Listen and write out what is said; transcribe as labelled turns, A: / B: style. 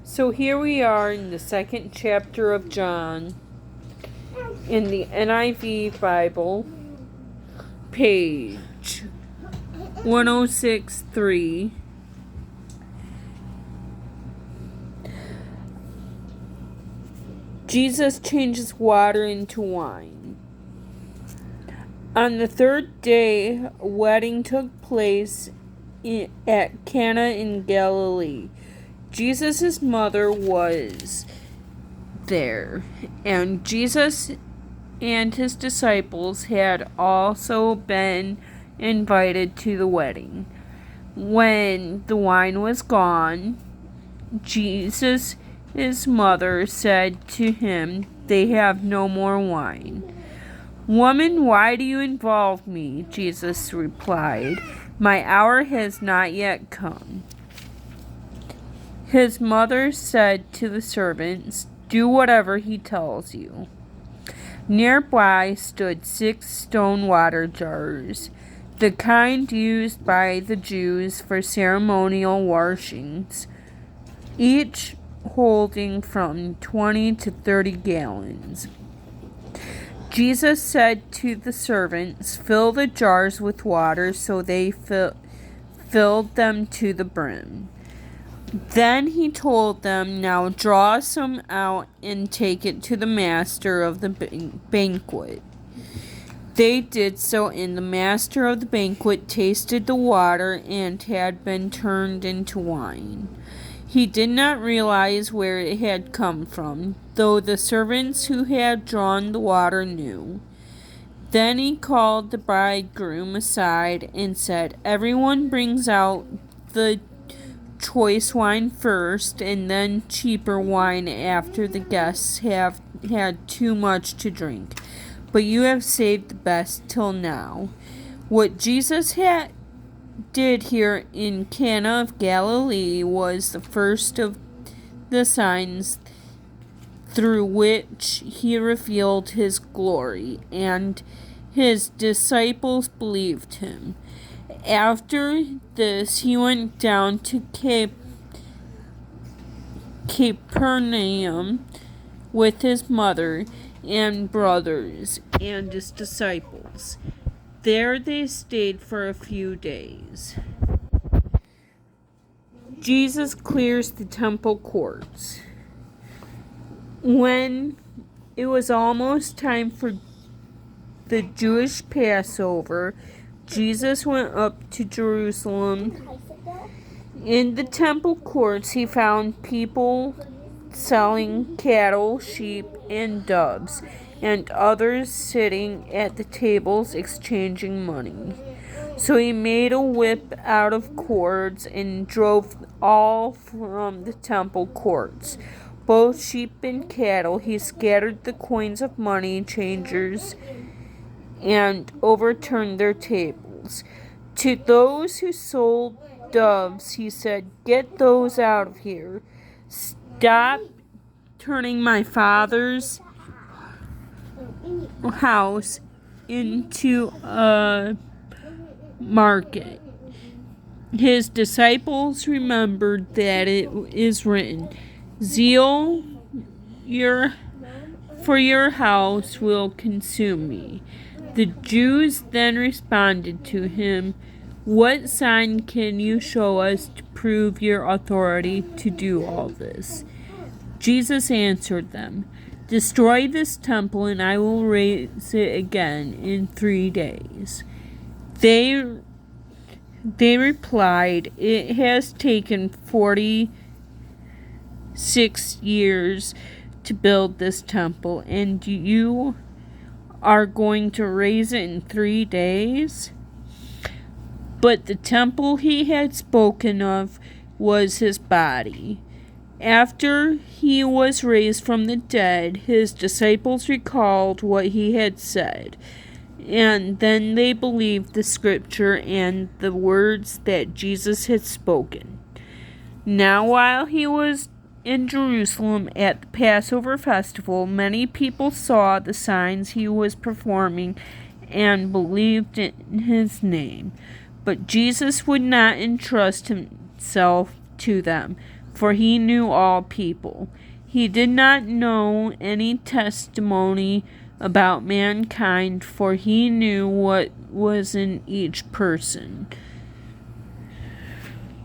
A: So here we are in the second chapter of John in the NIV Bible, page 1063. Jesus changes water into wine. On the third day, a wedding took place at Cana in Galilee. Jesus' mother was there, and Jesus and his disciples had also been invited to the wedding. When the wine was gone, Jesus' mother said to him, "They have no more wine." "Woman, why do you involve me?" Jesus replied. "My hour has not yet come." His mother said to the servants, "Do whatever he tells you." Nearby stood 6 stone water jars, the kind used by the Jews for ceremonial washings, each holding from 20 to 30 gallons. Jesus said to the servants, "Fill the jars with water," so they filled them to the brim. Then he told them, "Now draw some out and take it to the master of the banquet." They did so, and the master of the banquet tasted the water and had been turned into wine. He did not realize where it had come from, though the servants who had drawn the water knew. Then he called the bridegroom aside and said, "Everyone brings out the choice wine first, and then cheaper wine after the guests have had too much to drink. But you have saved the best till now." What Jesus did here in Cana of Galilee was the first of the signs through which he revealed his glory, and his disciples believed him. After this, he went down to Capernaum with his mother and brothers and his disciples. There they stayed for a few days. Jesus clears the temple courts. When it was almost time for the Jewish Passover, Jesus went up to Jerusalem. In the temple courts, he found people selling cattle, sheep, and doves, and others sitting at the tables exchanging money. So he made a whip out of cords and drove all from the temple courts, both sheep and cattle. He scattered the coins of money changers and overturned their tables. To those who sold doves, he said, "Get those out of here. Stop turning my Father's house into a market." His disciples remembered that it is written, "Zeal for your house will consume me." The Jews then responded to him, "What sign can you show us to prove your authority to do all this?" Jesus answered them, "Destroy this temple, and I will raise it again in 3 days." They replied, "It has taken 46 years to build this temple, and you are going to raise it in 3 days? But the temple he had spoken of was his body. After he was raised from the dead, his disciples recalled what he had said, and then they believed the scripture and the words that Jesus had spoken. Now, while he was in Jerusalem at the Passover festival, many people saw the signs he was performing and believed in his name. But Jesus would not entrust himself to them, for he knew all people. He did not know any testimony about mankind, for he knew what was in each person.